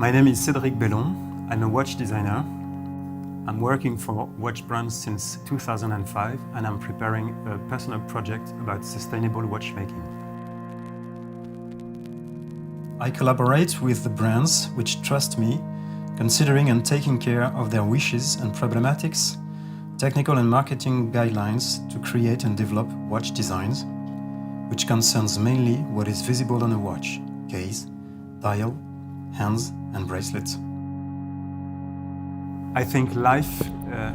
My name is Cedric Bellon. I'm a watch designer. I'm working for watch brands since 2005 and I'm preparing a personal project about sustainable watchmaking. I collaborate with the brands which trust me, considering and taking care of their wishes and problematics, technical and marketing guidelines to create and develop watch designs, which concerns mainly what is visible on a watch, case, dial, hands and bracelets. I think life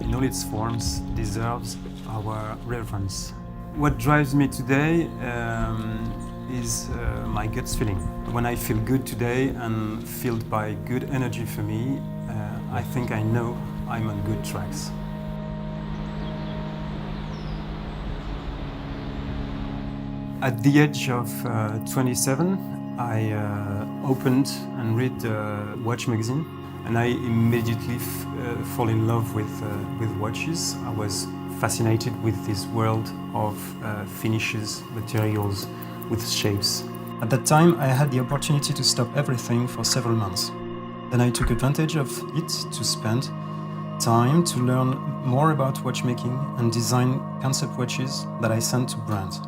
in all its forms deserves our reverence. What drives me today is my gut feeling. When I feel good today and filled by good energy for me, I think I know I'm on good tracks. At the age of 27, I opened and read the watch magazine, and I immediately fall in love with watches. I was fascinated with this world of finishes, materials, with shapes. At that time, I had the opportunity to stop everything for several months. Then I took advantage of it to spend time to learn more about watchmaking and design concept watches that I sent to brands,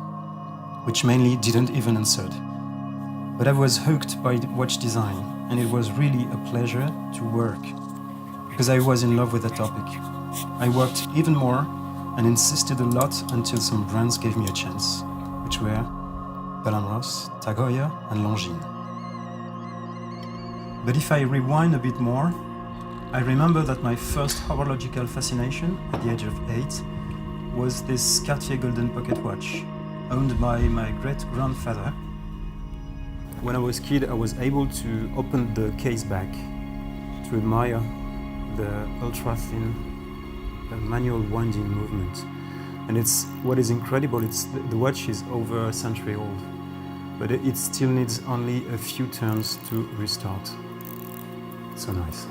which mainly didn't even answer. But I was hooked by watch design, and it was really a pleasure to work, because I was in love with the topic. I worked even more and insisted a lot until some brands gave me a chance, which were Bellon, TAG Heuer and Longines. But if I rewind a bit more, I remember that my first horological fascination at the age of 8 was this Cartier golden pocket watch, owned by my great-grandfather. When I was a kid, I was able to open the case back to admire the ultra-thin manual winding movement. And it's what is incredible, it's the watch is over a century old, but it still needs only a few turns to restart. So nice.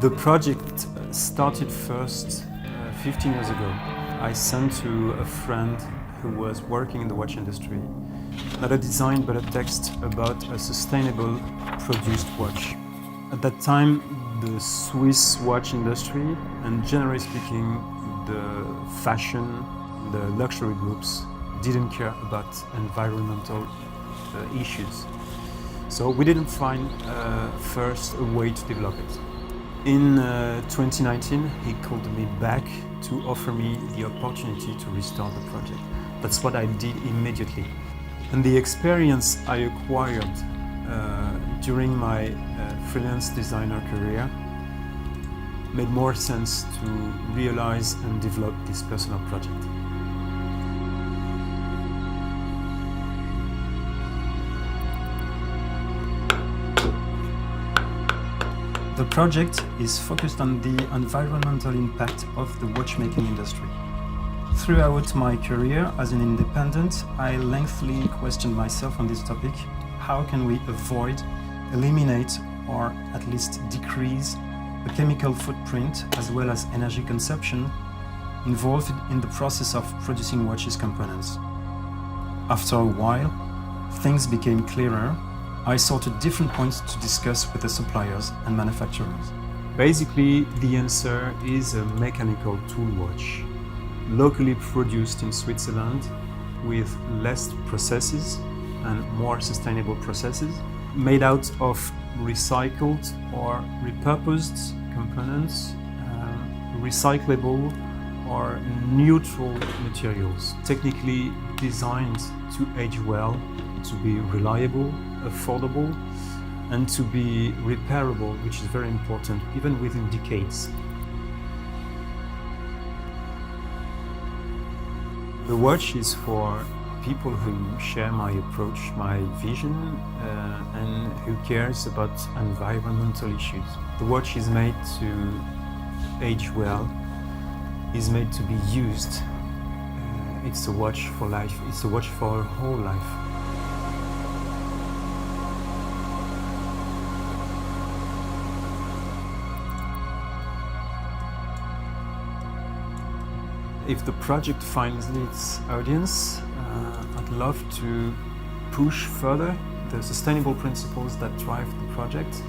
The project started first 15 years ago. I sent to a friend who was working in the watch industry, not a design but a text about a sustainable produced watch. At that time, the Swiss watch industry, and generally speaking, the fashion, the luxury groups, didn't care about environmental issues. So we didn't find first a way to develop it. In 2019, he called me back to offer me the opportunity to restart the project. That's what I did immediately. And the experience I acquired during my freelance designer career made more sense to realize and develop this personal project. The project is focused on the environmental impact of the watchmaking industry. Throughout my career as an independent, I lengthily questioned myself on this topic. How can we avoid, eliminate, or at least decrease the chemical footprint as well as energy consumption involved in the process of producing watches components? After a while, things became clearer. I sorted different points to discuss with the suppliers and manufacturers. Basically, the answer is a mechanical tool watch, locally produced in Switzerland with less processes and more sustainable processes, made out of recycled or repurposed components, recyclable or neutral materials, technically designed to age well, to be reliable, affordable, and to be repairable, which is very important, even within decades. The watch is for people who share my approach, my vision, and who cares about environmental issues. The watch is made to age well, is made to be used. It's a watch for life, it's a watch for our whole life. If the project finds its audience, at love to push further the sustainable principles that drive the project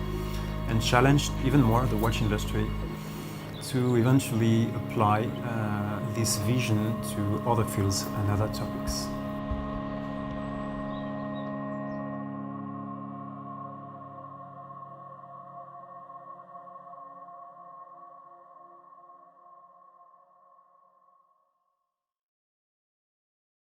and challenge even more the watch industry to eventually apply this vision to other fields and other topics.